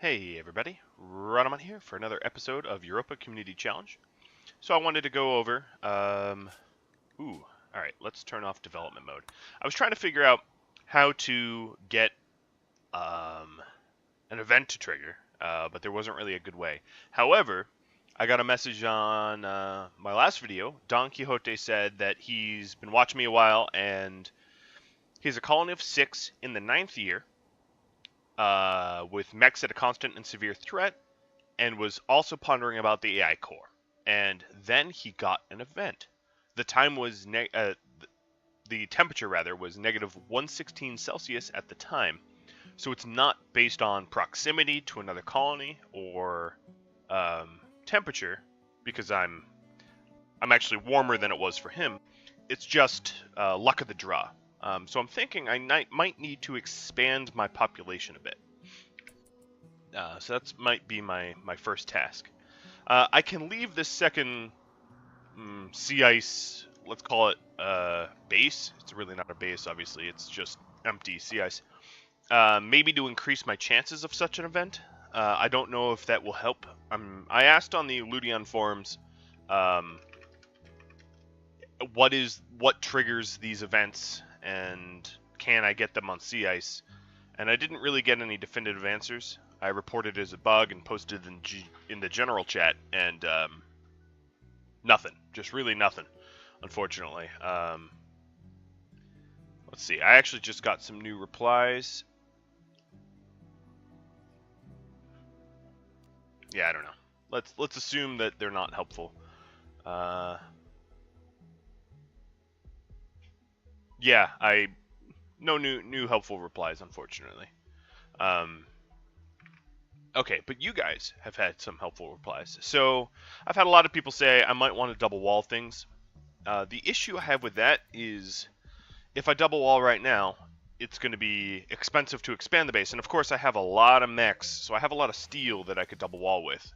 Hey everybody, Ranaman here for another episode of Europa Community Challenge. So I wanted to go over, alright, let's turn off development mode. I was trying to figure out how to get an event to trigger, but there wasn't really a good way. However, I got a message on my last video. Don Quixote said that he's been watching me a while and he's a colony of 6 in the 9th year. With mechs at a constant and severe threat, and was also pondering about the AI core. And then he got an event. The time was the temperature rather was negative 116 Celsius at the time, so it's not based on proximity to another colony or temperature, because I'm actually warmer than it was for him. It's just luck of the draw. So I'm thinking I might need to expand my population a bit. So that might be my first task. I can leave this second sea ice, let's call it base. It's really not a base, obviously. It's just empty sea ice. Maybe to increase my chances of such an event. I don't know if that will help. I asked on the Ludeon forums what triggers these events, and can I get them on sea ice? And I didn't really get any definitive answers. I reported it as a bug and posted in the general chat, and nothing. Just really nothing, unfortunately. Let's see. I actually just got some new replies. Yeah, I don't know. Let's assume that they're not helpful. Yeah, no new helpful replies, unfortunately. Okay, but you guys have had some helpful replies. So I've had a lot of people say I might want to double wall things. The issue I have with that is if I double wall right now, it's going to be expensive to expand the base. And of course I have a lot of mechs, so I have a lot of steel that I could double wall with.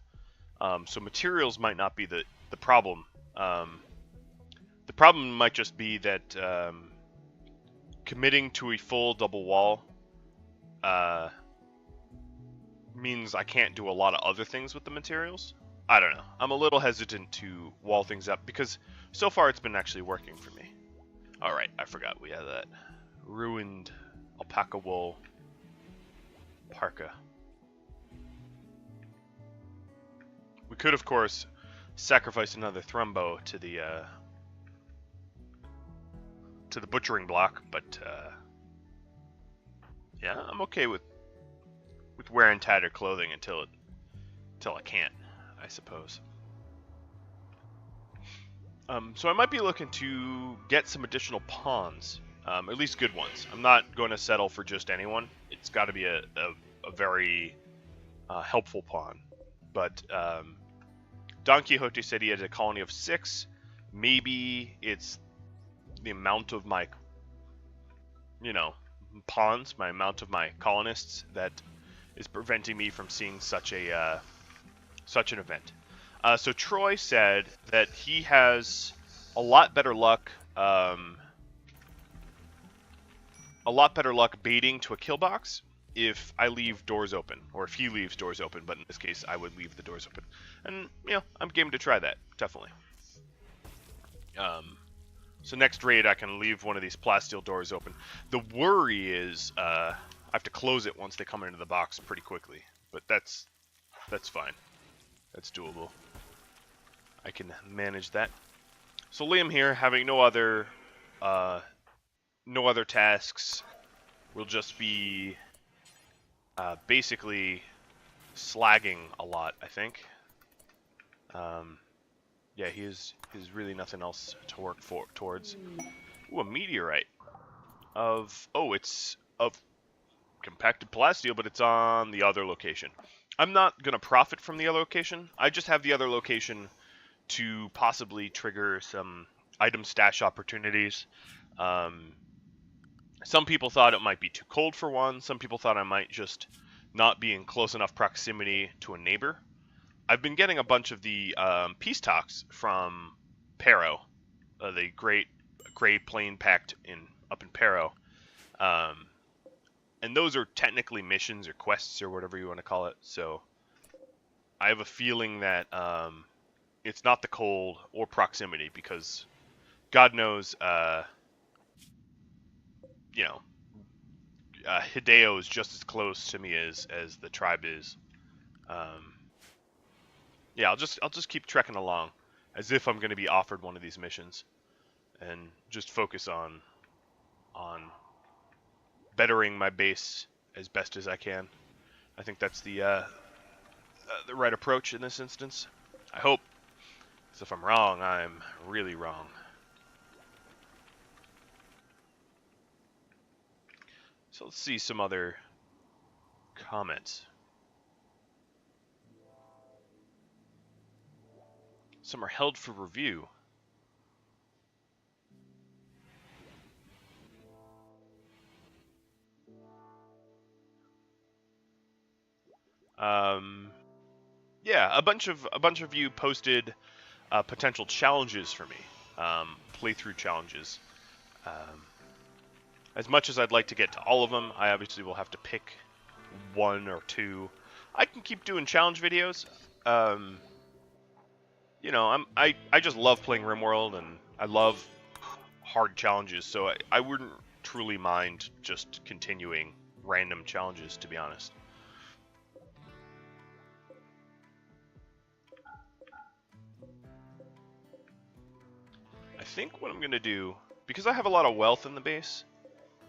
So materials might not be the problem. The problem might just be that committing to a full double wall means I can't do a lot of other things with the materials. I don't know. I'm a little hesitant to wall things up because so far it's been actually working for me. Alright, I forgot we have that. Ruined alpaca wool parka. We could, of course, sacrifice another thrumbo to the butchering block, but yeah, I'm okay with wearing tattered clothing until I can't, I suppose. So I might be looking to get some additional pawns, at least good ones. I'm not going to settle for just anyone. It's got to be a very helpful pawn. But Don Quixote said he had a colony of 6. Maybe it's the amount of my, pawns, my amount of my colonists that is preventing me from seeing such an event. So Troy said that he has a lot better luck baiting to a kill box if I leave doors open, or if he leaves doors open, but in this case I would leave the doors open. And I'm game to try that, definitely. So next raid I can leave one of these plasteel doors open. The worry is I have to close it once they come into the box pretty quickly, but that's fine. That's doable. I can manage that. So Liam here, having no other tasks, will just be basically slagging a lot, I think. Yeah, he's really nothing else to work towards. Ooh, a meteorite it's of compacted plasteel, but it's on the other location. I'm not gonna profit from the other location. I just have the other location to possibly trigger some item stash opportunities. Some people thought it might be too cold for one. Some people thought I might just not be in close enough proximity to a neighbor. I've been getting a bunch of the peace talks from Pero, the great gray plane pact up in Pero. And those are technically missions or quests or whatever you want to call it. So I have a feeling that it's not the cold or proximity, because God knows, you know, Hideo is just as close to me as the tribe is. Yeah, I'll just keep trekking along as if I'm going to be offered one of these missions, and just focus on bettering my base as best as I can. I think that's the right approach in this instance. I hope. So if I'm wrong, I'm really wrong. So let's see some other comments. Some are held for review. Yeah, a bunch of you posted potential challenges for me, playthrough challenges. As much as I'd like to get to all of them, I obviously will have to pick one or two. I can keep doing challenge videos. You know, I just love playing RimWorld, and I love hard challenges, so I wouldn't truly mind just continuing random challenges, to be honest. I think what I'm going to do, because I have a lot of wealth in the base,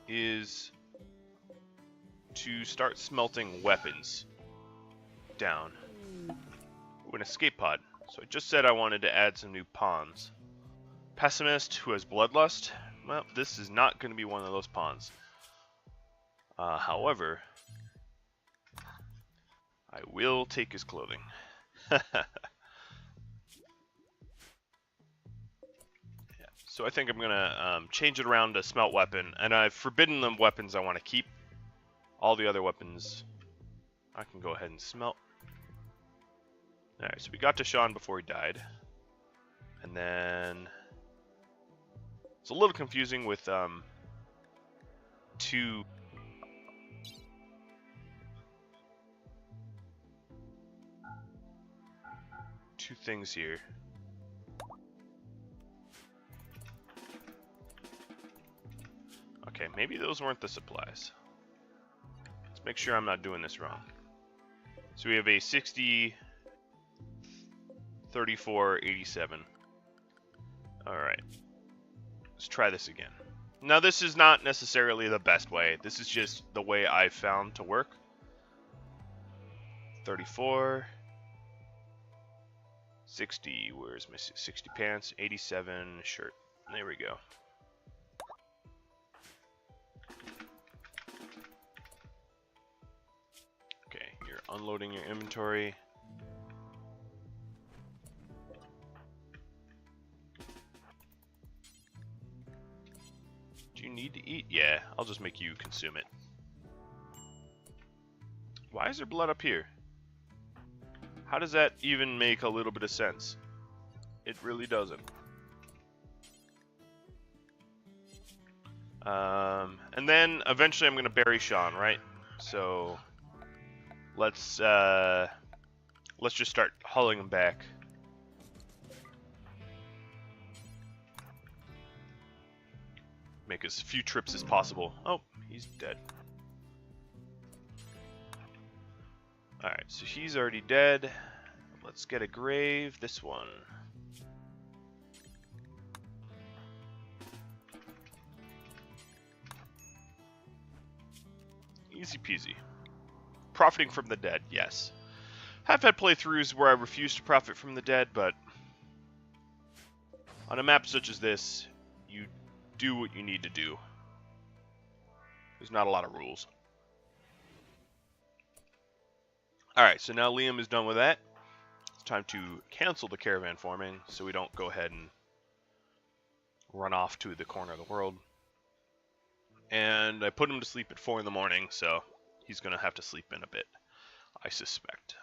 is to start smelting weapons down. Ooh, an escape pod. So I just said I wanted to add some new pawns. Pessimist who has bloodlust. Well, this is not going to be one of those pawns. However, I will take his clothing. Yeah, so I think I'm going to change it around to smelt weapon. And I've forbidden them weapons I want to keep. All the other weapons I can go ahead and smelt. Alright, so we got to Sean before he died. And then it's a little confusing with two things here. Okay, maybe those weren't the supplies. Let's make sure I'm not doing this wrong. So we have a 60, 34, 87. Alright. Let's try this again. Now this is not necessarily the best way. This is just the way I found to work. 34. 60, where's my 60 pants? 87 shirt. There we go. Okay, you're unloading your inventory. Do you need to eat? Yeah, I'll just make you consume it. Why is there blood up here? How does that even make a little bit of sense? It really doesn't. And then eventually I'm gonna bury Sean, right? So let's just start hauling him back. Make as few trips as possible. Oh, he's dead. Alright, so he's already dead. Let's get a grave. This one. Easy peasy. Profiting from the dead, yes. Have had playthroughs where I refuse to profit from the dead, but on a map such as this, you do what you need to do. There's not a lot of rules. Alright, so now Liam is done with that. It's time to cancel the caravan forming so we don't go ahead and run off to the corner of the world. And I put him to sleep at 4 in the morning, so he's going to have to sleep in a bit, I suspect.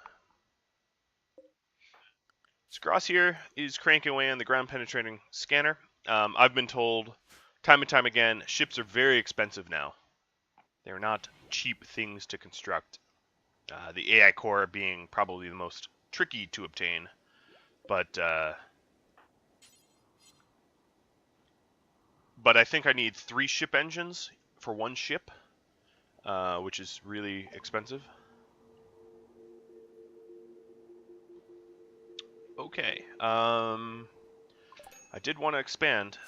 Scross here is cranking away on the ground-penetrating scanner. I've been told time and time again, ships are very expensive now. They're not cheap things to construct. The AI core being probably the most tricky to obtain, but I think I need 3 ship engines for 1 ship, which is really expensive. Okay, I did want to expand.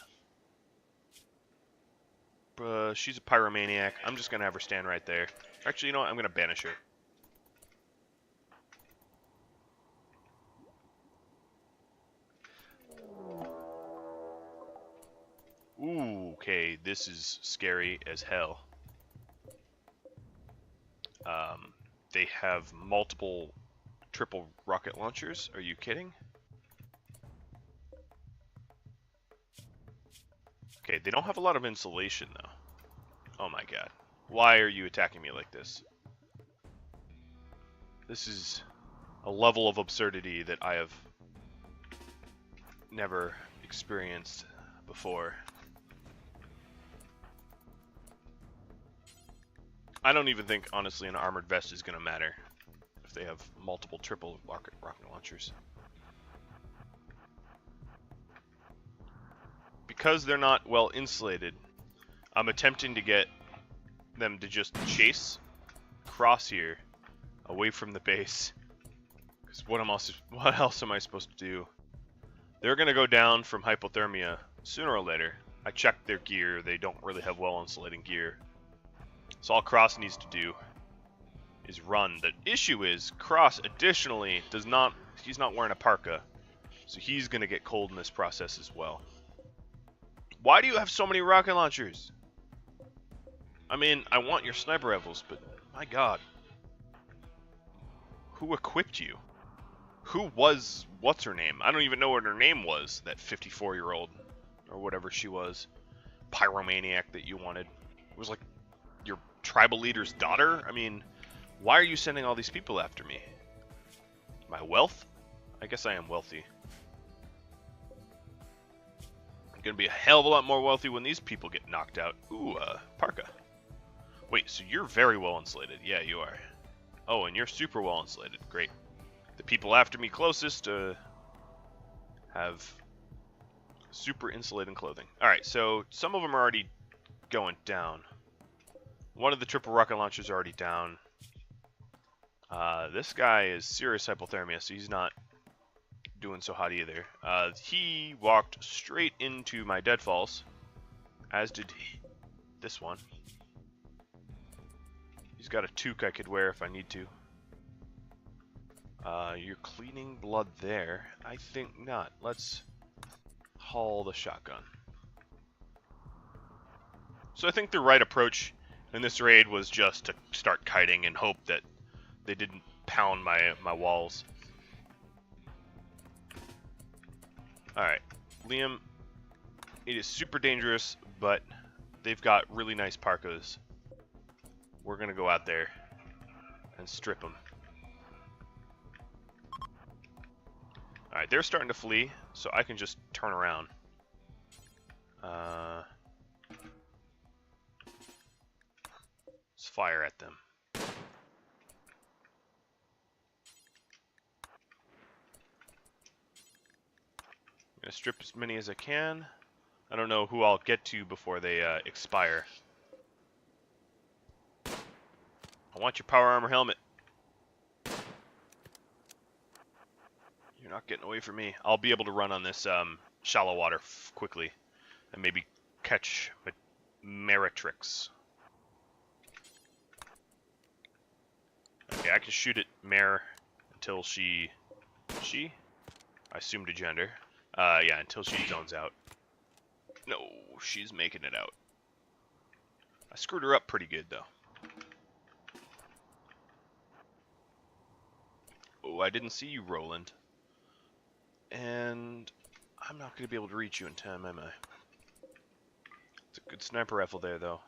She's a pyromaniac. I'm just going to have her stand right there. Actually, you know what? I'm going to banish her. Ooh, okay, this is scary as hell. They have multiple triple rocket launchers. Are you kidding? Okay, they don't have a lot of insulation, though. Oh my god. Why are you attacking me like this? This is a level of absurdity that I have never experienced before. I don't even think, honestly, an armored vest is going to matter if they have multiple triple rocket launchers. Because they're not well insulated, I'm attempting to get them to just chase across here away from the base. Because what else am I supposed to do? They're going to go down from hypothermia sooner or later. I checked their gear. They don't really have well insulating gear. So all Cross needs to do is run. The issue is Cross additionally he's not wearing a parka. So he's going to get cold in this process as well. Why do you have so many rocket launchers? I mean, I want your sniper rifles, but my god. Who equipped you? Who was, what's her name? I don't even know what her name was, that 54-year-old, or whatever she was, pyromaniac that you wanted. It was like your tribal leader's daughter? I mean, why are you sending all these people after me? My wealth? I guess I am wealthy. I'm gonna be a hell of a lot more wealthy when these people get knocked out. Ooh, parka. Wait, so you're very well insulated. Yeah, you are. Oh, and you're super well insulated. Great. The people after me closest have super insulating clothing. Alright, so some of them are already going down. One of the triple rocket launchers are already down. This guy is serious hypothermia, so he's not doing so hot either. He walked straight into my deadfalls, as did this one. He's got a toque I could wear if I need to. You're cleaning blood there. I think not. Let's haul the shotgun. So I think the right approach in this raid was just to start kiting and hope that they didn't pound my walls. Alright, Liam, it is super dangerous, but they've got really nice parkas. We're gonna go out there and strip them. Alright, they're starting to flee, so I can just turn around. Let's fire at them. I'm gonna strip as many as I can. I don't know who I'll get to before they expire. I want your power armor helmet. You're not getting away from me. I'll be able to run on this shallow water quickly and maybe catch Meritrix. Okay, I can shoot at Mare until she? I assumed a gender. Yeah, until she zones out. No, she's making it out. I screwed her up pretty good, though. Oh, I didn't see you, Roland. And I'm not going to be able to reach you in time, am I? It's a good sniper rifle there, though.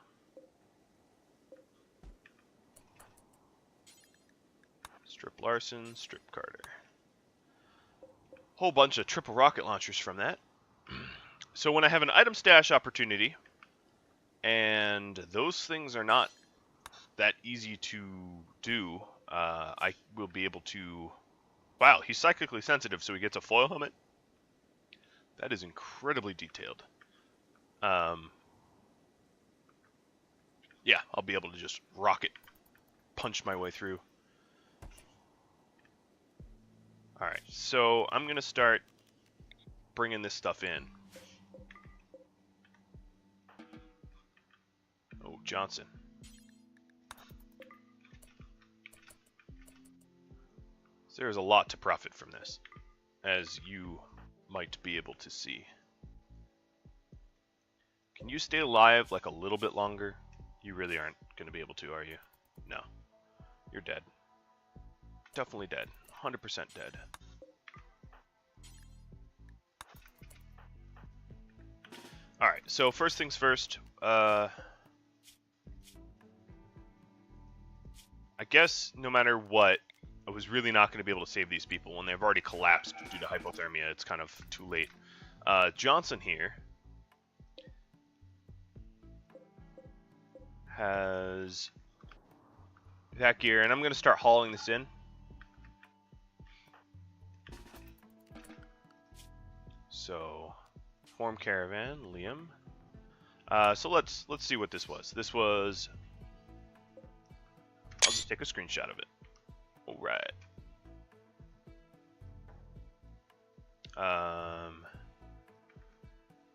Strip Larson, Strip Carter. Whole bunch of triple rocket launchers from that. So when I have an item stash opportunity, and those things are not that easy to do, I will be able to... Wow, he's psychically sensitive, so he gets a foil helmet? That is incredibly detailed. Yeah, I'll be able to just rocket punch my way through. Alright, so I'm going to start bringing this stuff in. Oh, Johnson. So there's a lot to profit from this, as you might be able to see. Can you stay alive like a little bit longer? You really aren't going to be able to, are you? No. You're dead. Definitely dead. 100% dead. Alright, so first things first. I guess no matter what, I was really not going to be able to save these people. When they've already collapsed due to hypothermia, it's kind of too late. Johnson here has that gear, and I'm going to start hauling this in. So, form caravan, Liam. So let's see what this was. This was... I'll just take a screenshot of it. Alright.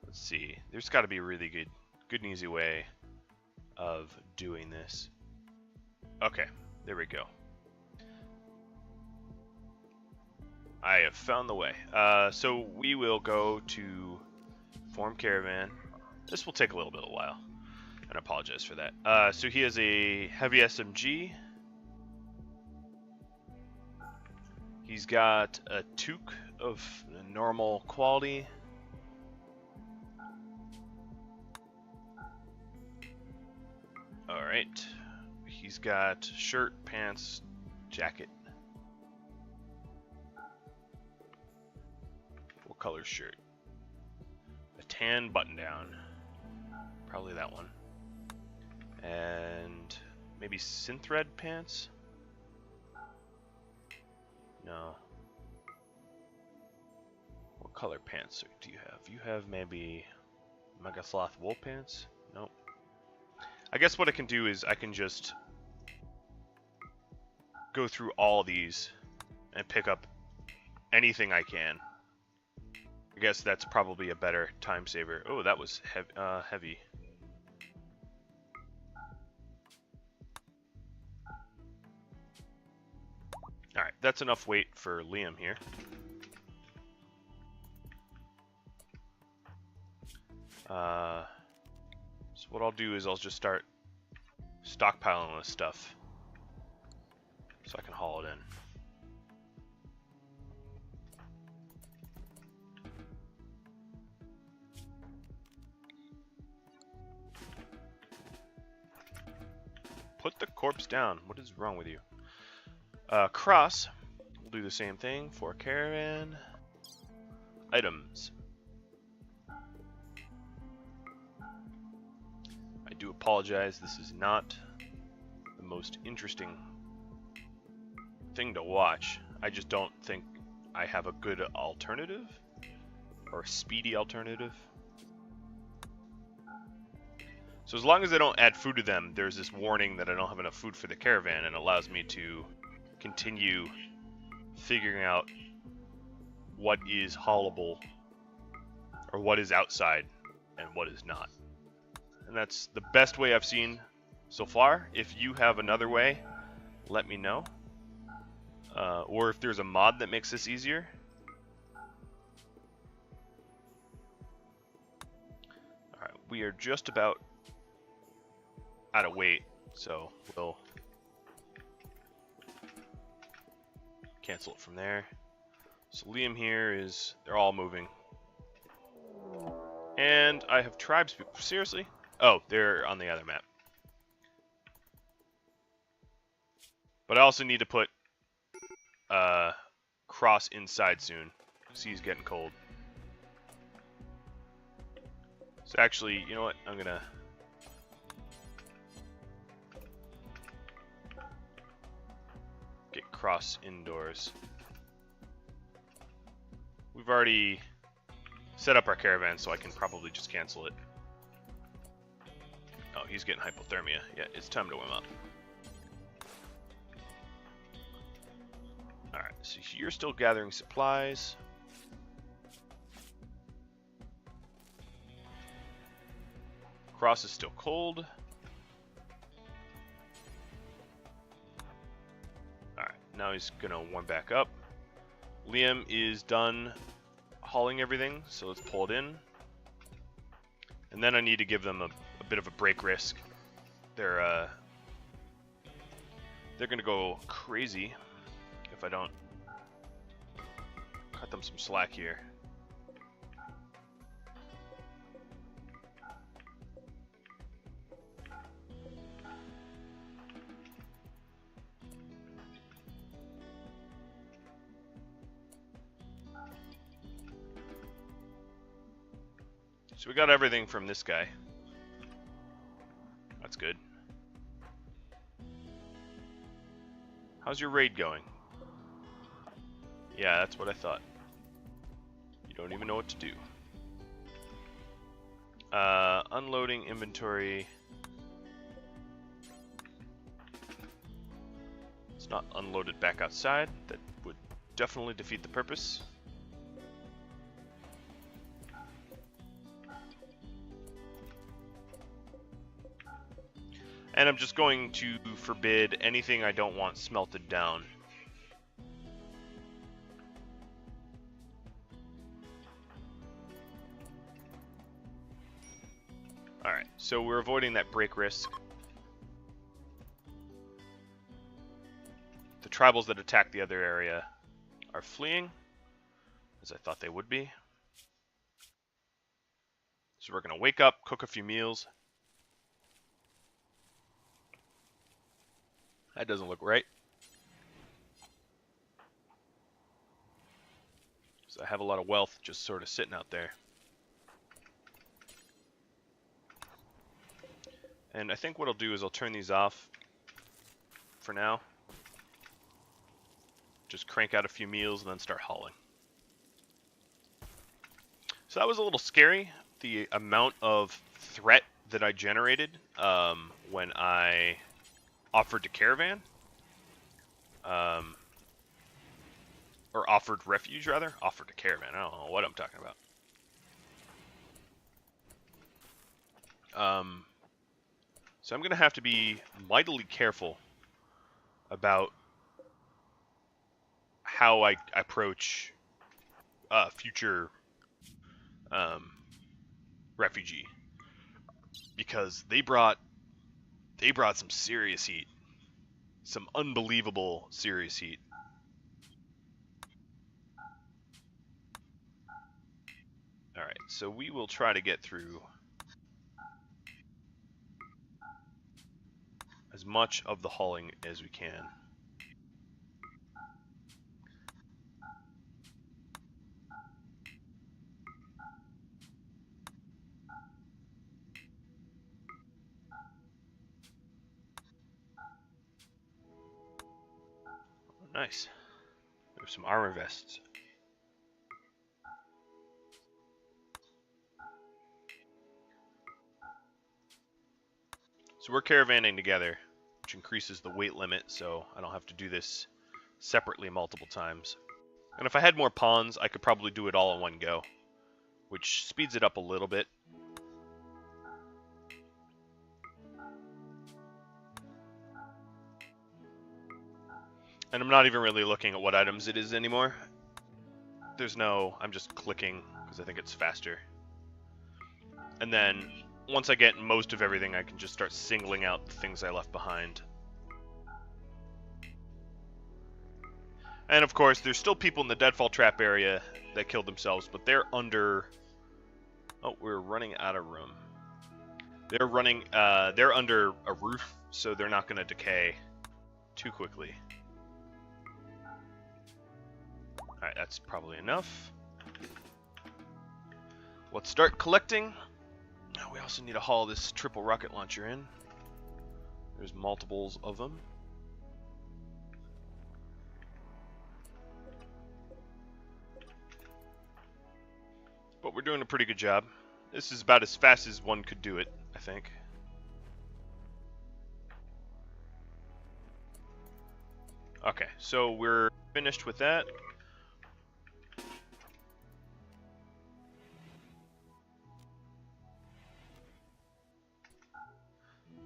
Let's see. There's got to be a really good and easy way of doing this. Okay, there we go. I have found the way. So we will go to form caravan. This will take a little bit of a while, and I apologize for that. So he has a heavy SMG. He's got a toque of normal quality. Alright. He's got shirt, pants, jacket. What color shirt? A tan button down. Probably that one. And maybe synthread pants? No. What color pants do you have? You have maybe Megasloth wool pants? Nope. I guess what I can do is I can just go through all these and pick up anything I can. I guess that's probably a better time saver. Oh, that was heavy. Alright, that's enough weight for Liam here. So what I'll do is I'll just start stockpiling this stuff so I can haul it in. Put the corpse down. What is wrong with you? Cross. We'll do the same thing for caravan. Items. I do apologize. This is not the most interesting thing to watch. I just don't think I have a good alternative or a speedy alternative. So as long as I don't add food to them, there's this warning that I don't have enough food for the caravan, and it allows me to continue figuring out what is haulable or what is outside and what is not. And that's the best way I've seen so far. If you have another way, let me know. Or if there's a mod that makes this easier. Alright, we are just about out of weight, so we'll cancel it from there. So Liam here is, they're all moving. And I have tribes people. Seriously? Oh, they're on the other map. But I also need to put Cross inside soon, because he's getting cold. So actually, you know what? I'm gonna get cross indoors. We've already set up our caravan, so I can probably just cancel it. Oh, he's getting hypothermia. Yeah, it's time to warm up. Alright, so you're still gathering supplies. Cross is still cold. Alright, now he's gonna warm back up. Liam is done hauling everything, so let's pull it in. And then I need to give them a bit of a break risk. They're gonna go crazy if I don't cut them some slack here. So we got everything from this guy. That's good. How's your raid going? Yeah, that's what I thought. You don't even know what to do. Unloading inventory. It's not unloaded back outside. That would definitely defeat the purpose. And I'm just going to forbid anything I don't want smelted down. Alright, so we're avoiding that break risk. The tribals that attack the other area are fleeing, as I thought they would be. So we're going to wake up, cook a few meals. That doesn't look right. So I have a lot of wealth just sort of sitting out there. And I think what I'll do is I'll turn these off for now. Just crank out a few meals and then start hauling. So that was a little scary, the amount of threat that I generated when I offered to caravan, or offered refuge rather. Offered to caravan. I don't know what I'm talking about. So I'm gonna have to be mightily careful about how I approach future refugee, because they brought some serious heat. Some unbelievable serious heat. Alright, so we will try to get through as much of the hauling as we can. Nice. There's some armor vests. So we're caravanning together, which increases the weight limit, so I don't have to do this separately multiple times. And if I had more pawns, I could probably do it all in one go, which speeds it up a little bit. And I'm not even really looking at what items it is anymore. There's no, I'm just clicking because I think it's faster. And then once I get most of everything, I can just start singling out the things I left behind. And of course, there's still people in the deadfall trap area that killed themselves, but they're under... Oh, we're running out of room. They're running, they're under a roof, so they're not going to decay too quickly. Alright, that's probably enough. Let's start collecting. Now we also need to haul this triple rocket launcher in. There's multiples of them. But we're doing a pretty good job. This is about as fast as one could do it, I think. Okay, so we're finished with that.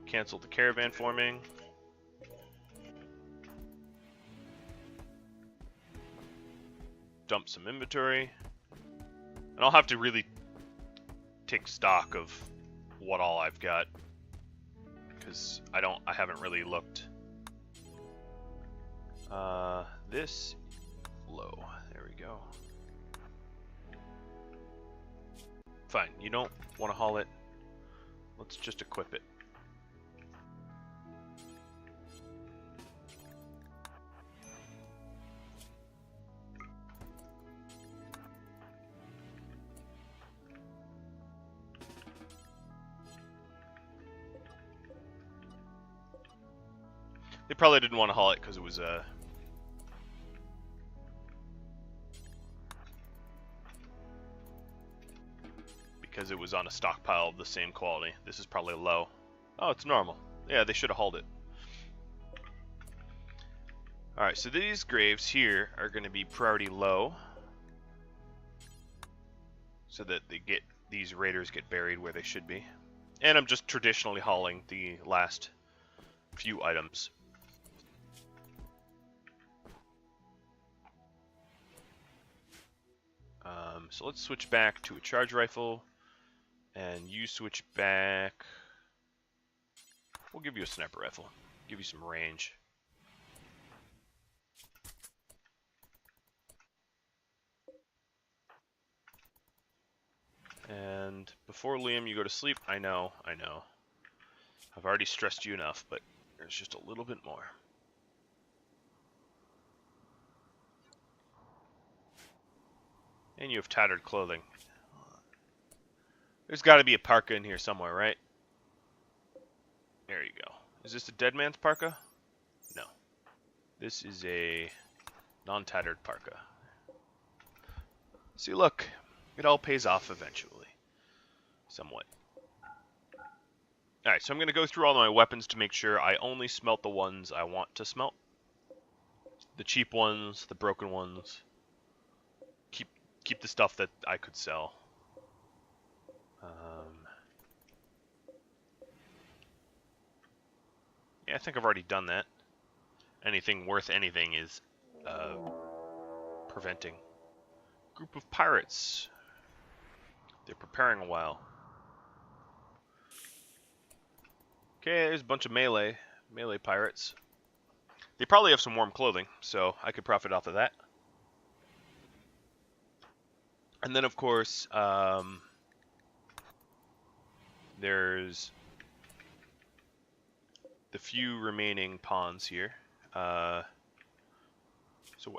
Cancel the caravan forming. Dump some inventory. And I'll have to really take stock of what all I've got, because I haven't really looked. This low. There we go. Fine. You don't want to haul it. Let's just equip it. They probably didn't want to haul it because it was on a stockpile of the same quality. This is probably low. Oh, it's normal. Yeah, they should have hauled it. Alright, so these graves here are going to be priority low, so that these raiders get buried where they should be. And I'm just traditionally hauling the last few items. So let's switch back to a charge rifle, and you switch back. We'll give you a sniper rifle. Give you some range. And before Liam, you go to sleep. I know. I've already stressed you enough, but there's just a little bit more. And you have tattered clothing. There's got to be a parka in here somewhere, right? There you go. Is this a dead man's parka? No. This is a non-tattered parka. See, look. It all pays off eventually. Somewhat. Alright, so I'm going to go through all my weapons to make sure I only smelt the ones I want to smelt. The cheap ones, the broken ones. Keep the stuff that I could sell. Yeah, I think I've already done that. Anything worth anything is preventing. Group of pirates. They're preparing a while. Okay, there's a bunch of melee pirates. They probably have some warm clothing, so I could profit off of that. And then, of course, there's the few remaining pawns here. So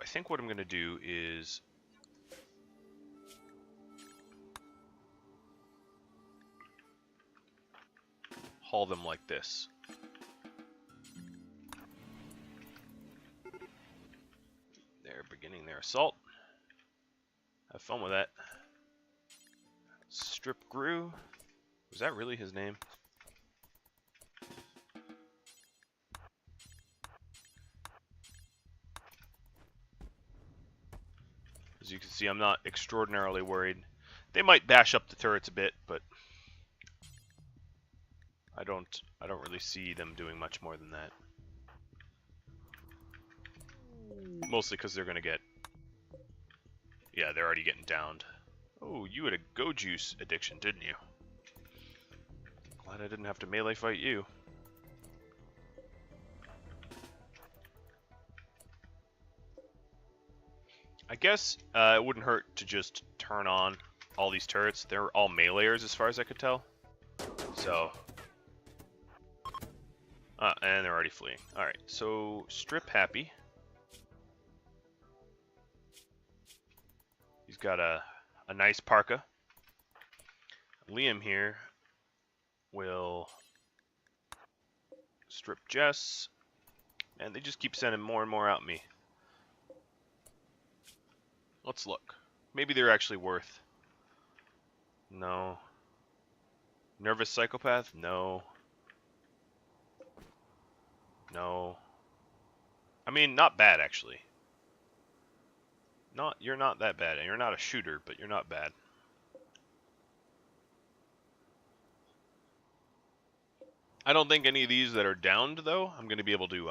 I think what I'm going to do is haul them like this. They're beginning their assault. Have fun with that. Strip Grew. Was that really his name? As you can see, I'm not extraordinarily worried. They might bash up the turrets a bit, but I don't really see them doing much more than that. Mostly because they're gonna get... Yeah, they're already getting downed. Oh, you had a go juice addiction, didn't you? Glad I didn't have to melee fight you. I guess it wouldn't hurt to just turn on all these turrets. They're all meleeers as far as I could tell. So... and they're already fleeing. Alright, so Strip Happy. He's got a nice parka. Liam here will strip Jess. And they just keep sending more and more out me. Let's look. Maybe they're actually worth No. Nervous psychopath? No. No. I mean, not bad, actually. You're not that bad. And you're not a shooter, but you're not bad. I don't think any of these that are downed, though, I'm going to be able to,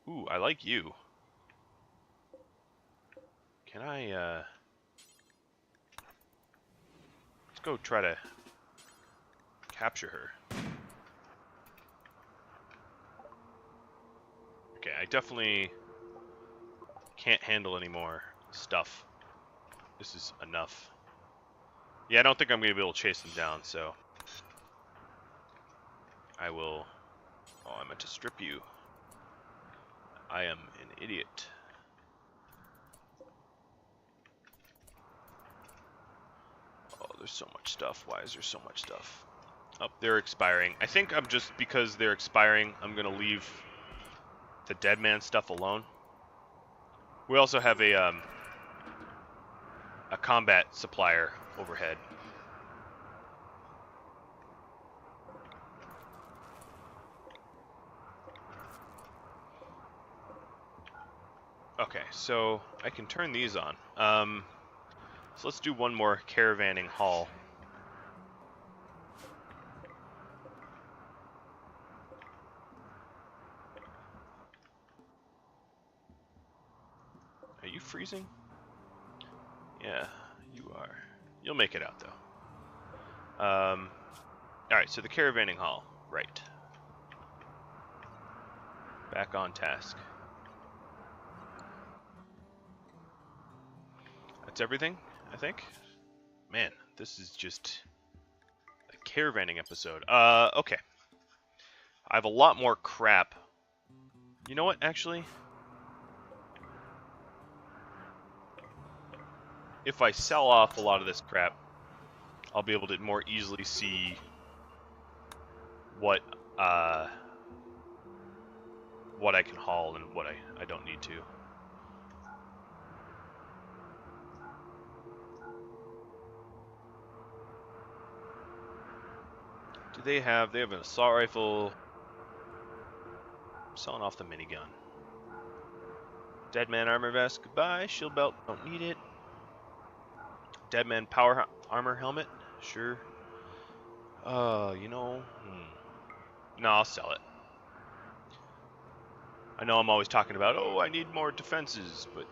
Ooh, I like you. Can I, Let's go try to capture her. Okay, I definitely can't handle any more stuff. This is enough. Yeah, I don't think I'm going to be able to chase them down, so I will... Oh, I meant to strip you. I am an idiot. Oh, there's so much stuff. Why is there so much stuff? Oh, they're expiring. I think I'm just, because they're expiring, I'm going to leave the dead man stuff alone. We also have a combat supplier overhead. Okay, so I can turn these on. So let's do one more caravanning haul. Are you freezing? Yeah, you are. You'll make it out, though. Alright, so the caravanning haul. Right. Back on task. That's everything, I think. Man, this is just a caravanning episode. Okay. I have a lot more crap. You know what, actually? If I sell off a lot of this crap, I'll be able to more easily see what I can haul and what I don't need to. They have an assault rifle. I'm selling off the minigun. Deadman armor vest, goodbye. Shield belt, don't need it. Deadman power armor helmet, sure. You know, no, I'll sell it. I know I'm always talking about, oh, I need more defenses, but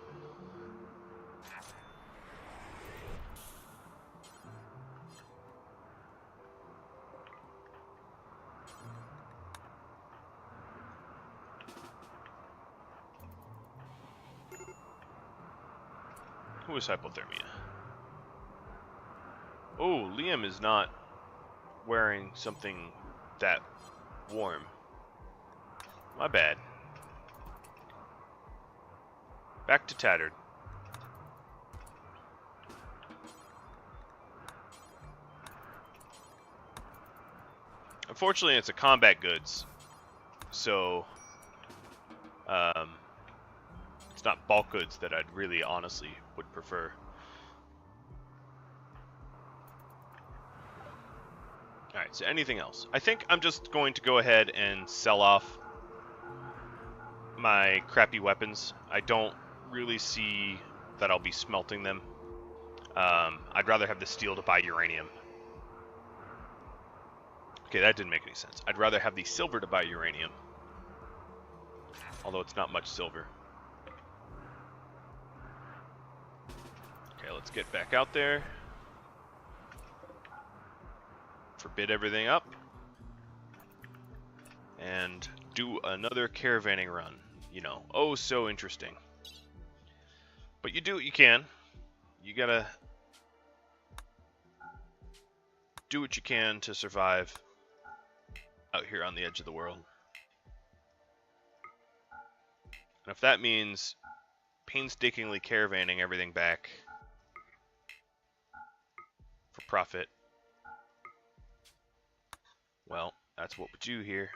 who is hypothermia? Oh, Liam is not wearing something that warm. My bad. Back to tattered. Unfortunately, it's a combat goods, so it's not bulk goods that I'd really honestly would prefer. Alright, so anything else? I think I'm just going to go ahead and sell off my crappy weapons. I don't really see that I'll be smelting them. I'd rather have the steel to buy uranium. Okay, that didn't make any sense. I'd rather have the silver to buy uranium. Although it's not much silver. Okay, let's get back out there. Forbid everything up. And do another caravanning run. You know, oh so interesting. But you do what you can. You gotta do what you can to survive out here on the edge of the world. And if that means painstakingly caravanning everything back for profit, well, that's what we do here.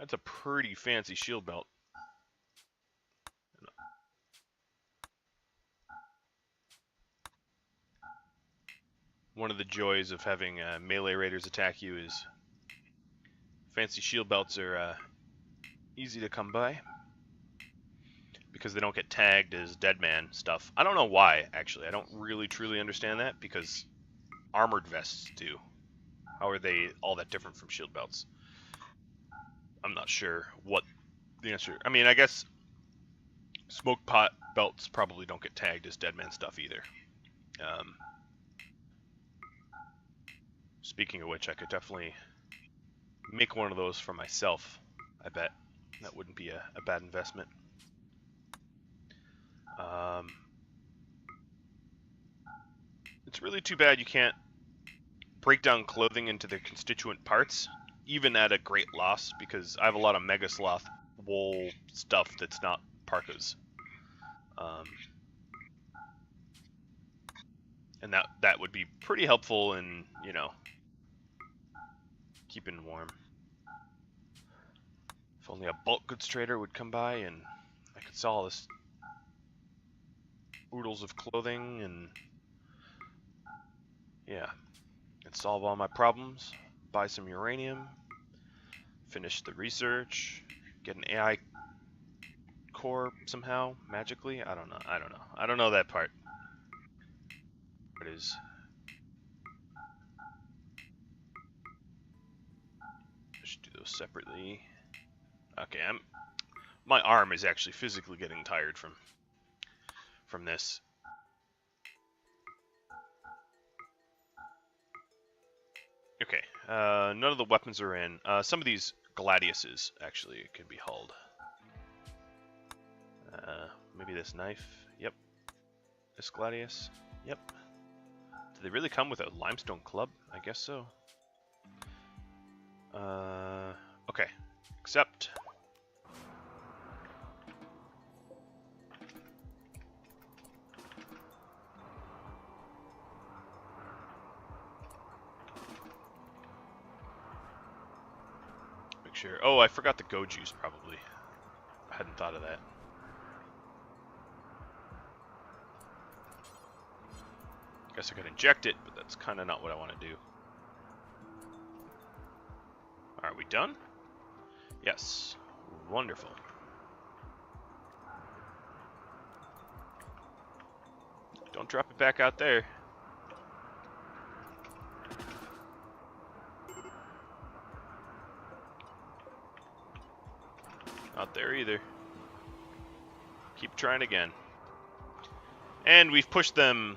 That's a pretty fancy shield belt. One of the joys of having melee raiders attack you is fancy shield belts are easy to come by because they don't get tagged as dead man stuff. I don't know why, actually. I don't really truly understand that, because armored vests do. How are they all that different from shield belts? I'm not sure what the answer. I mean, I guess smoke pot belts probably don't get tagged as dead man stuff either. Speaking of which, I could definitely make one of those for myself. I bet that wouldn't be a bad investment. It's really too bad you can't break down clothing into their constituent parts, even at a great loss, because I have a lot of Mega Sloth wool stuff that's not parkas. And that would be pretty helpful in, you know, keeping warm. If only a bulk goods trader would come by and I could sell all this oodles of clothing and, yeah, and solve all my problems, buy some uranium, finish the research, get an AI core somehow, magically. I don't know. I don't know that part. It is. I should do those separately. Okay, my arm is actually physically getting tired from this. Okay, none of the weapons are in. Some of these gladiuses actually can be hauled. Maybe this knife. Yep. This gladius. Yep. Do they really come with a limestone club? I guess so. Okay. Accept. Make sure. Oh, I forgot the go juice probably. I hadn't thought of that. Guess I could inject it, but that's kind of not what I want to do. Are we done? Yes. Wonderful. Don't drop it back out there. Not there either. Keep trying again. And we've pushed them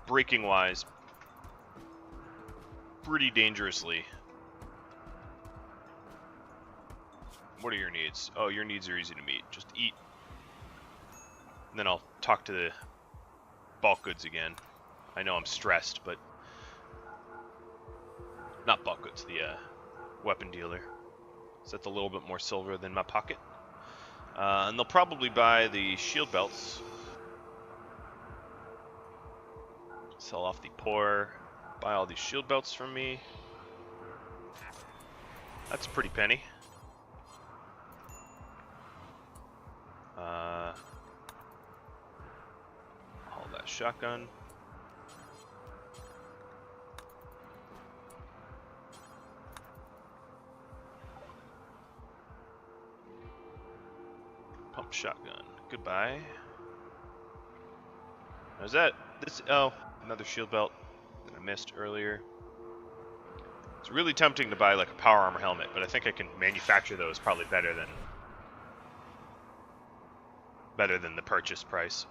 braking-wise pretty dangerously. What are your needs? Oh, your needs are easy to meet. Just eat. And then I'll talk to the bulk goods again. I know I'm stressed, but not bulk goods, the weapon dealer. So that's a little bit more silver than my pocket. And they'll probably buy the shield belts. Sell off the poor. Buy all these shield belts from me. That's a pretty penny. All that shotgun. Pump shotgun. Goodbye. Is that this? Oh, another shield belt that I missed earlier. It's really tempting to buy like a power armor helmet, but I think I can manufacture those probably better than the purchase price.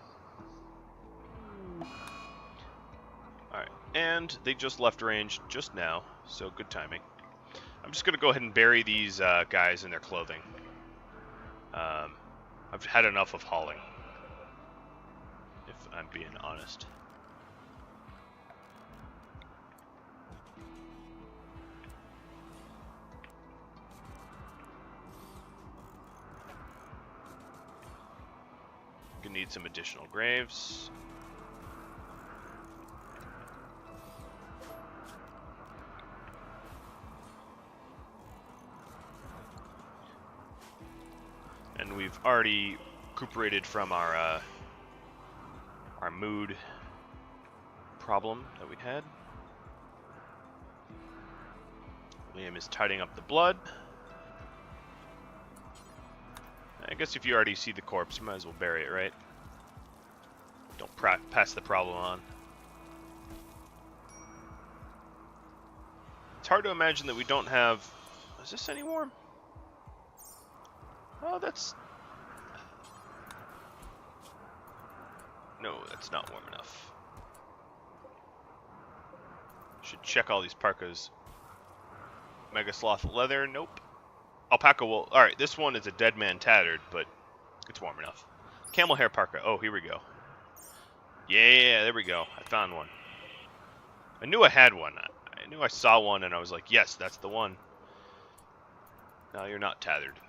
Alright, and they just left range just now, so good timing. I'm just going to go ahead and bury these guys in their clothing. I've had enough of hauling, if I'm being honest. Gonna need some additional graves. we've already recuperated from our mood problem that we had. Liam is tidying up the blood. I guess if you already see the corpse, you might as well bury it, right? Don't pass the problem on. It's hard to imagine that we don't have... Is this any warm? Oh, that's... No, that's not warm enough. Should check all these parkas. Mega Sloth leather, nope. Alpaca wool, alright, this one is a dead man tattered, but it's warm enough. Camel hair parka, oh, here we go. Yeah, there we go, I found one. I knew I had one. I knew I saw one and I was like, yes, that's the one. No, you're not tethered.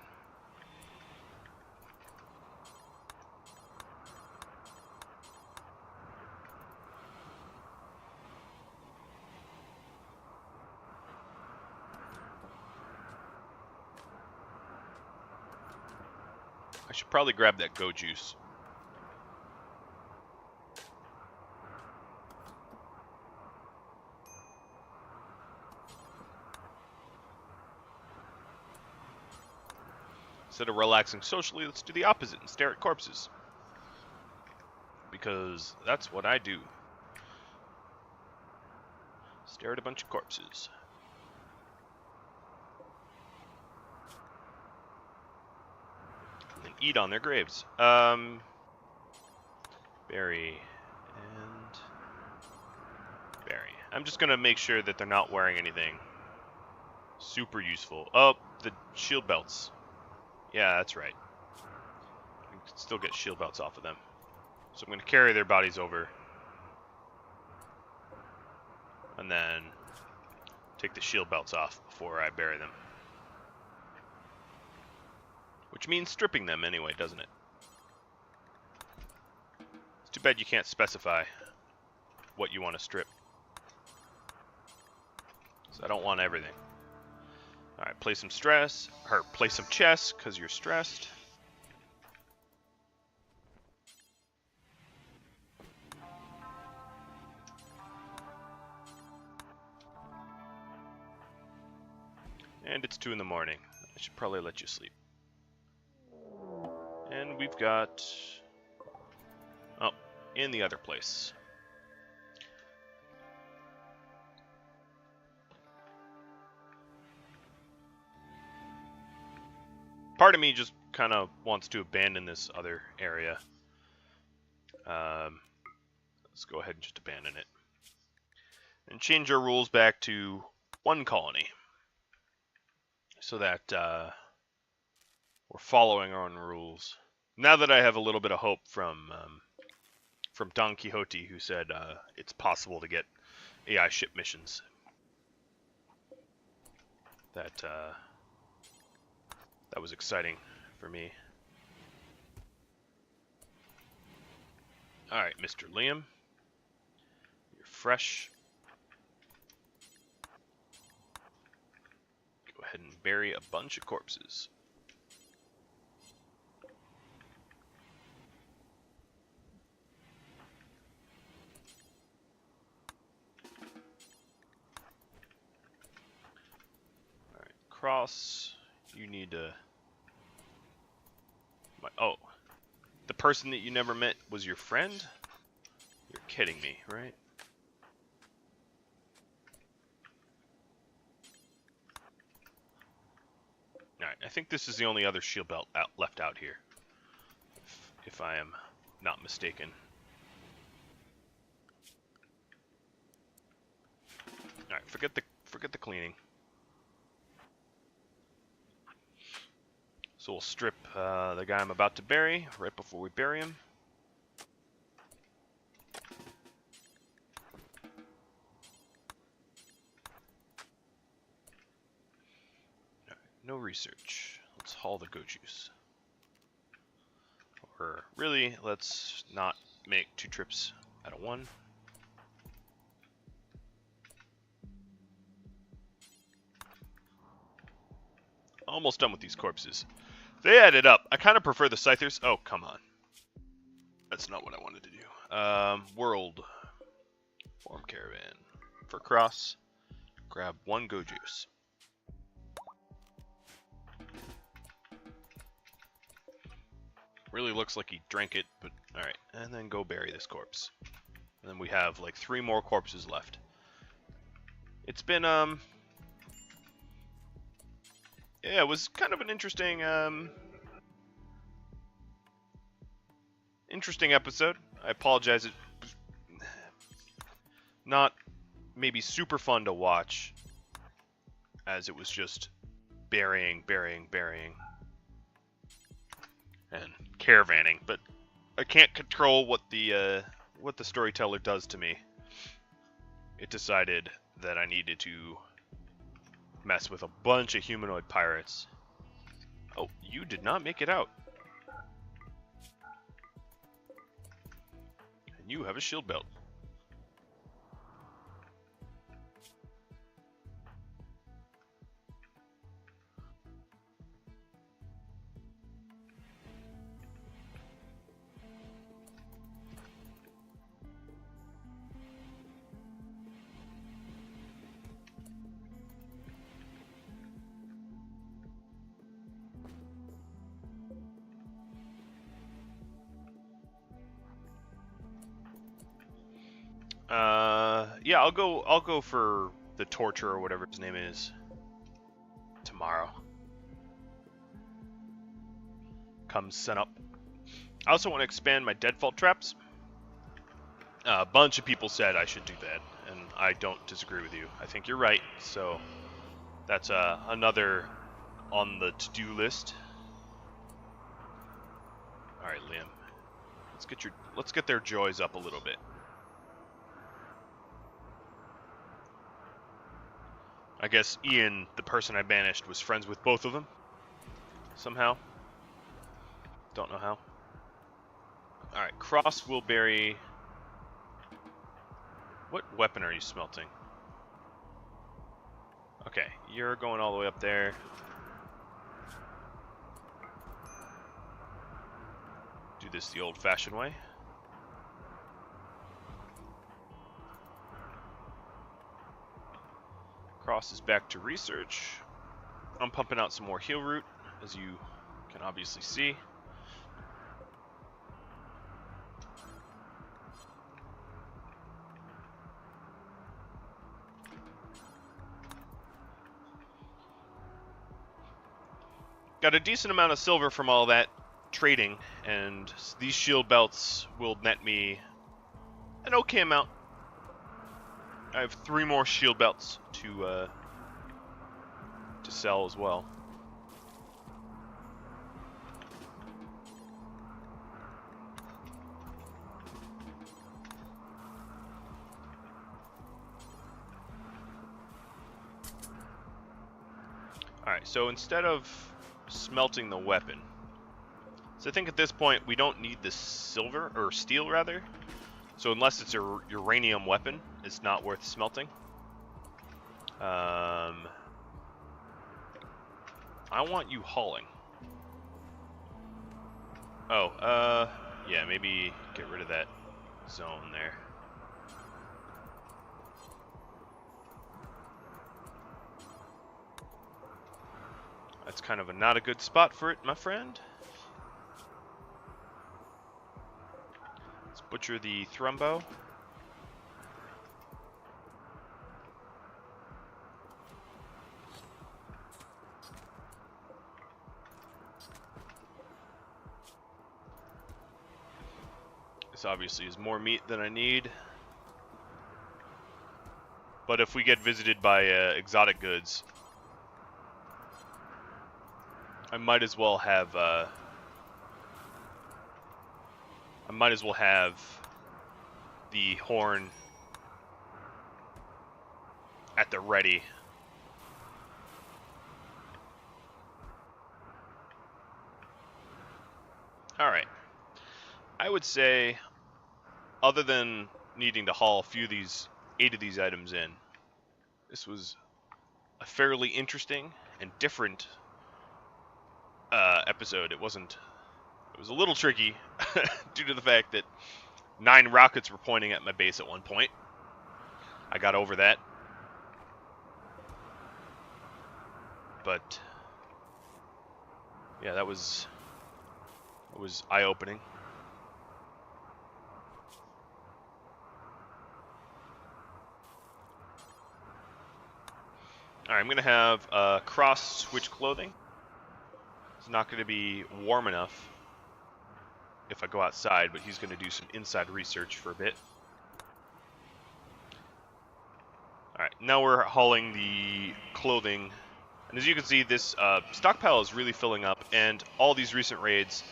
I should probably grab that go juice. Instead of relaxing socially, let's do the opposite and stare at corpses. Because that's what I do. Stare at a bunch of corpses. And eat on their graves. Bury and bury. I'm just gonna make sure that they're not wearing anything super useful. Oh, the shield belts. Yeah, that's right. We can still get shield belts off of them. So I'm going to carry their bodies over. And then take the shield belts off before I bury them. Which means stripping them anyway, doesn't it? It's too bad you can't specify what you want to strip. So I don't want everything. Alright, play some stress, or play some chess, because you're stressed. And it's 2 in the morning. I should probably let you sleep. And we've got... Oh, in the other place. Part of me just kind of wants to abandon this other area. Let's go ahead and just abandon it. And change our rules back to 1 colony. So that we're following our own rules. Now that I have a little bit of hope from Don Quixote, who said it's possible to get AI ship missions. That was exciting for me. Alright, Mr. Liam. You're fresh. Go ahead and bury a bunch of corpses. Alright, Cross. You need to... Oh, the person that you never met was your friend? You're kidding me, right? Alright, I think this is the only other shield belt left out here. If I am not mistaken. Alright, forget the cleaning. So we'll strip the guy I'm about to bury right before we bury him. Right, no research. Let's haul the goat juice. Or really, let's not make 2 trips out of 1. Almost done with these corpses. They added up. I kind of prefer the Scythers. Oh, come on. That's not what I wanted to do. World. Form Caravan. For Cross, grab 1 Go Juice. Really looks like he drank it, but alright. And then go bury this corpse. And then we have like 3 more corpses left. It's been, yeah, it was kind of an interesting, interesting episode. I apologize. It was not maybe super fun to watch, as it was just burying, and caravanning. But I can't control what the Storyteller does to me. It decided that I needed to mess with a bunch of humanoid pirates. Oh, you did not make it out. And you have a shield belt. Yeah, I'll go for the torture or whatever his name is tomorrow. Come set up. I also want to expand my deadfall traps. A bunch of people said I should do that, and I don't disagree with you. I think you're right, so that's another on the to-do list. All right, Liam. Let's get their joys up a little bit. I guess Ian, the person I banished, was friends with both of them. Somehow. Don't know how. Alright, Cross will bury... What weapon are you smelting? Okay, you're going all the way up there. Do this the old-fashioned way. Cross is back to research. I'm pumping out some more heal root, as you can obviously see. Got a decent amount of silver from all that trading, and these shield belts will net me an okay amount. I have 3 more shield belts to sell as well. Alright, so instead of smelting the weapon, so I think at this point we don't need the silver, or steel rather, so unless it's a uranium weapon, it's not worth smelting. I want you hauling. Oh, yeah, maybe get rid of that zone there. That's kind of not a good spot for it, my friend. Let's butcher the Thrumbo. This obviously is more meat than I need. But if we get visited by exotic goods, I might as well have the horn at the ready. All right. I would say, other than needing to haul a few of these, 8 of these items in, this was a fairly interesting and different episode, it was a little tricky due to the fact that 9 rockets were pointing at my base at one point. I got over that. But yeah, that was eye-opening. Alright, I'm going to have cross-switch clothing. It's not going to be warm enough if I go outside, but he's going to do some inside research for a bit. Alright, now we're hauling the clothing. And as you can see, this stockpile is really filling up, and all these recent raids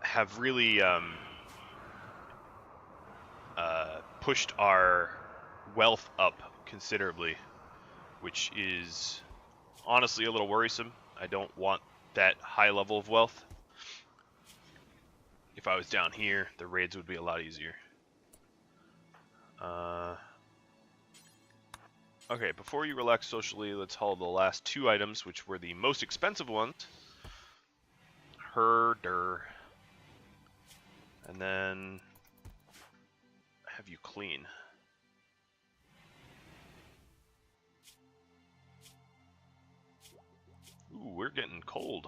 have really pushed our wealth up considerably, which is honestly a little worrisome. I don't want that high level of wealth. If I was down here, the raids would be a lot easier. Okay, before you relax socially, let's haul the last 2 items, which were the most expensive ones. Herder. And then have you clean. Ooh, we're getting cold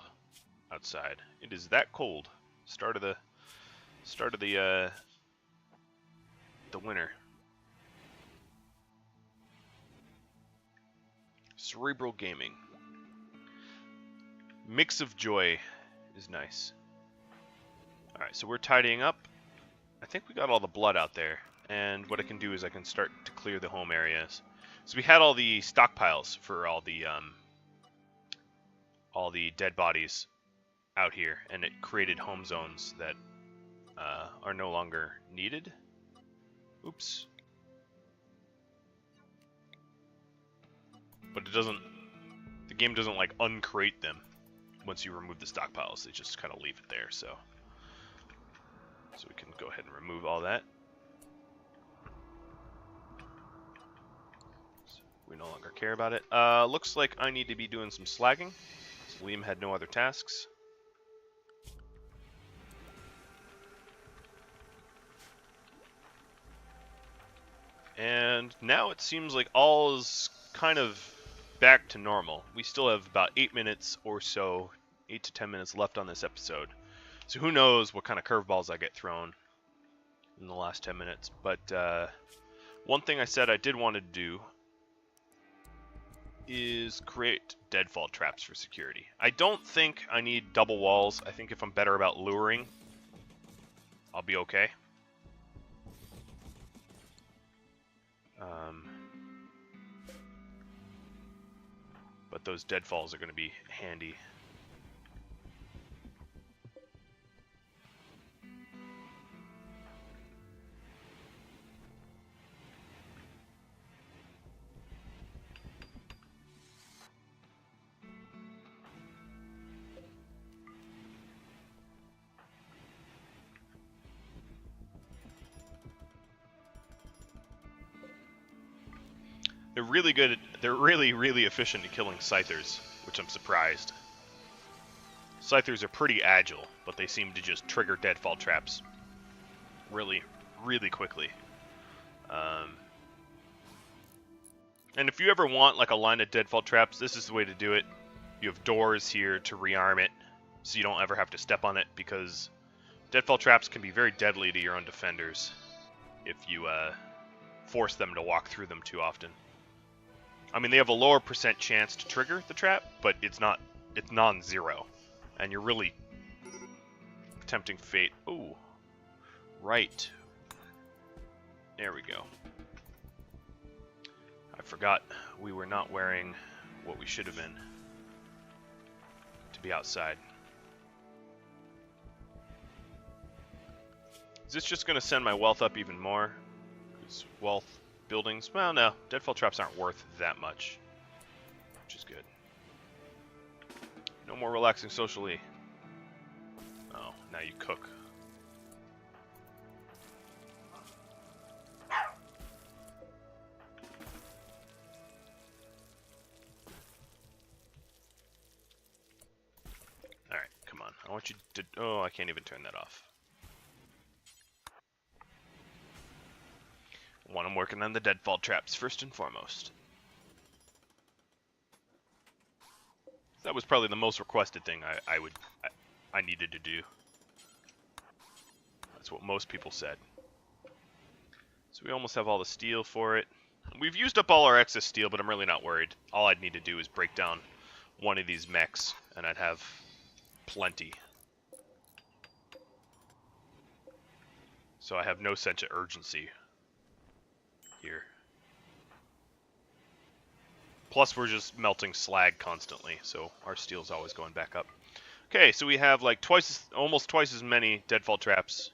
outside. It is that cold. Start of the winter. Cerebral gaming. Mix of joy is nice. Alright, so we're tidying up. I think we got all the blood out there. And what I can do is I can start to clear the home areas. So we had all the stockpiles for all the dead bodies out here, and it created home zones that are no longer needed. Oops. But it doesn't, the game doesn't like uncreate them once you remove the stockpiles. They just kind of leave it there, so we can go ahead and remove all that. So we no longer care about it. Looks like I need to be doing some slagging. So Liam had no other tasks. And now it seems like all is kind of back to normal. We still have about 8 minutes or so, 8 to 10 minutes left on this episode. So who knows what kind of curveballs I get thrown in the last 10 minutes. But one thing I said I did want to do is create deadfall traps for security. I don't think I need double walls. I think if I'm better about luring, I'll be okay. But those deadfalls are going to be handy. They're really good. They're really efficient at killing scythers, which I'm surprised. Scythers are pretty agile, but they seem to just trigger deadfall traps really quickly. And if you ever want like a line of deadfall traps, this is the way to do it. You have doors here to rearm it, so you don't ever have to step on it, because deadfall traps can be very deadly to your own defenders if you force them to walk through them too often. I mean, they have a lower % chance to trigger the trap, but it's non-zero, and you're really tempting fate. Ooh, right. There we go. I forgot we were not wearing what we should have been to be outside. Is this just going to send my wealth up even more? Because wealth buildings, well, no, deadfall traps aren't worth that much, which is good. No more relaxing socially. Oh, now you cook. Alright. don't you... Oh, I can't even turn that off. When I'm working on the deadfall traps, first and foremost. That was probably the most requested thing I needed to do. That's what most people said. So we almost have all the steel for it. We've used up all our excess steel, but I'm really not worried. All I'd need to do is break down one of these mechs, and I'd have plenty. So I have no sense of urgency here. Plus, we're just melting slag constantly, so our steel's always going back up. Okay, so we have like almost twice as many deadfall traps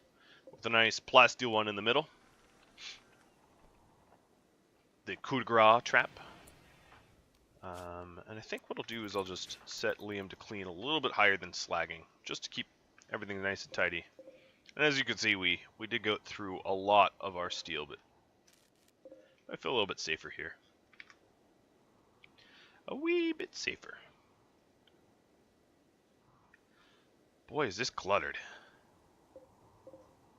with a nice plasteel one in the middle. The coup de grace trap. And I think what I'll do is I'll just set Liam to clean a little bit higher than slagging, just to keep everything nice and tidy. And as you can see, we did go through a lot of our steel, but I feel a little bit safer here. A wee bit safer. Boy, is this cluttered.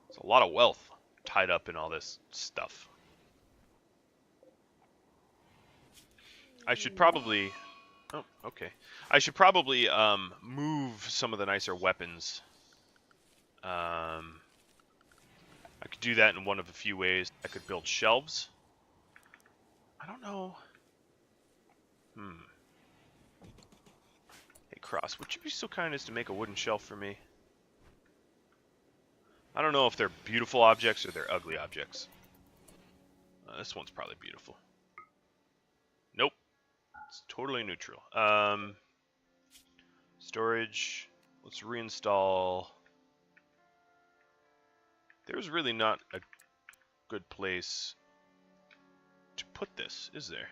There's a lot of wealth tied up in all this stuff. I should probably... Oh, okay. I should probably move some of the nicer weapons. I could do that in one of a few ways. I could build shelves. I don't know. Hey, Cross, would you be so kind as to make a wooden shelf for me? I don't know if they're beautiful objects or they're ugly objects. This one's probably beautiful. Nope. It's totally neutral. Storage. Let's reinstall. There's really not a good place to put this, is there?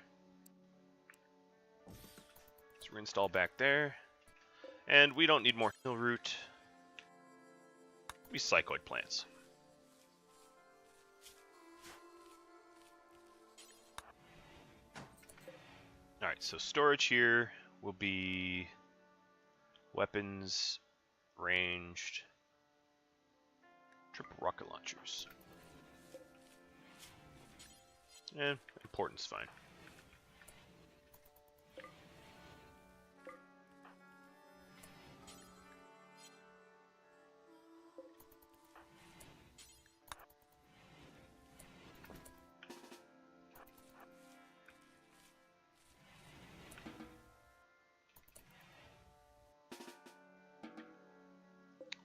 Let's reinstall back there. And we don't need more hill root. Maybe psychoid plants. Alright, so storage here will be weapons, ranged, triple rocket launchers. Importance fine.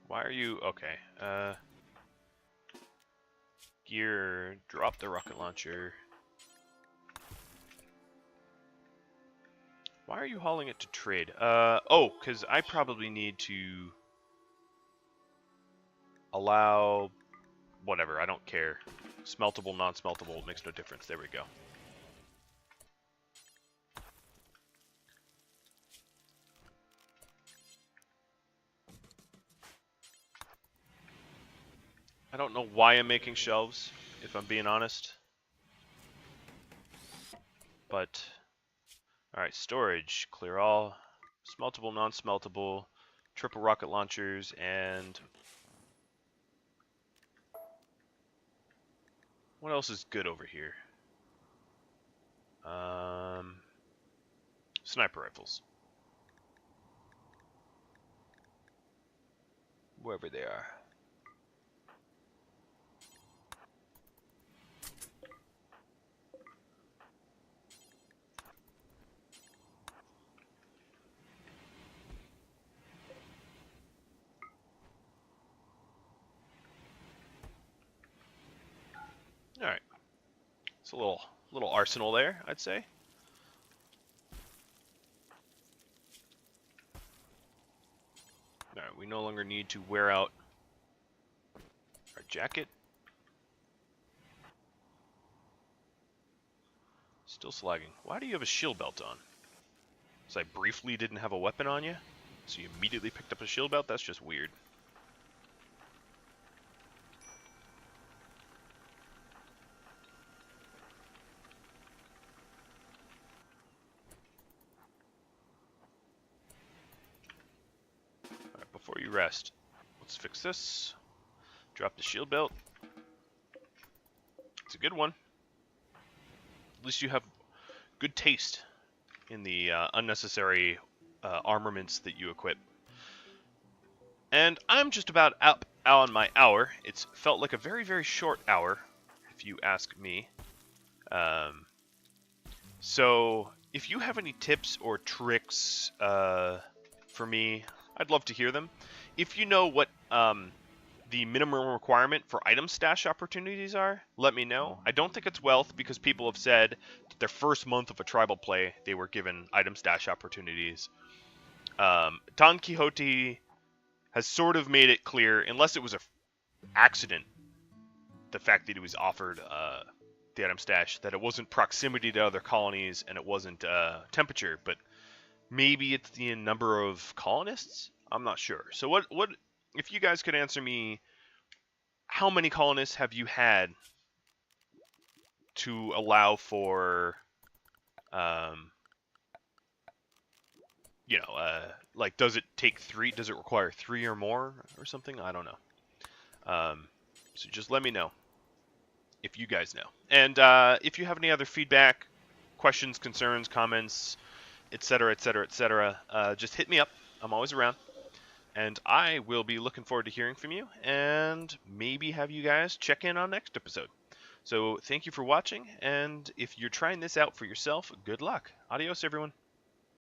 Why are you... Okay. Gear, drop the rocket launcher. Why are you hauling it to trade? Oh, because I probably need to allow... Whatever, I don't care. Smeltable, non-smeltable, makes no difference. There we go. I don't know why I'm making shelves, if I'm being honest. But, alright, storage, clear all. Smeltable, non-smeltable, triple rocket launchers, and... What else is good over here? Sniper rifles. Wherever they are. Alright. It's a little arsenal there, I'd say. Alright, we no longer need to wear out our jacket. Still slagging. Why do you have a shield belt on? So I briefly didn't have a weapon on you? So you immediately picked up a shield belt? That's just weird. Before you rest. Let's fix this. Drop the shield belt. It's a good one. At least you have good taste in the unnecessary armaments that you equip. And I'm just about up on my hour. It's felt like a very, very short hour, if you ask me. So if you have any tips or tricks for me, I'd love to hear them. If you know what the minimum requirement for item stash opportunities are, let me know. I don't think it's wealth, because people have said that their first month of a tribal play, they were given item stash opportunities. Don Quixote has sort of made it clear, unless it was an accident, the fact that he was offered the item stash, that it wasn't proximity to other colonies and it wasn't temperature, but maybe it's the number of colonists? I'm not sure. So what if you guys could answer me, how many colonists have you had to allow for, like, does it take 3? Does it require 3 or more or something? I don't know. So just let me know if you guys know. And if you have any other feedback, questions, concerns, comments, etc., etc., etc., just hit me up. I'm always around. And I will be looking forward to hearing from you, and maybe have you guys check in on next episode. So thank you for watching, and if you're trying this out for yourself, good luck. Adios, everyone.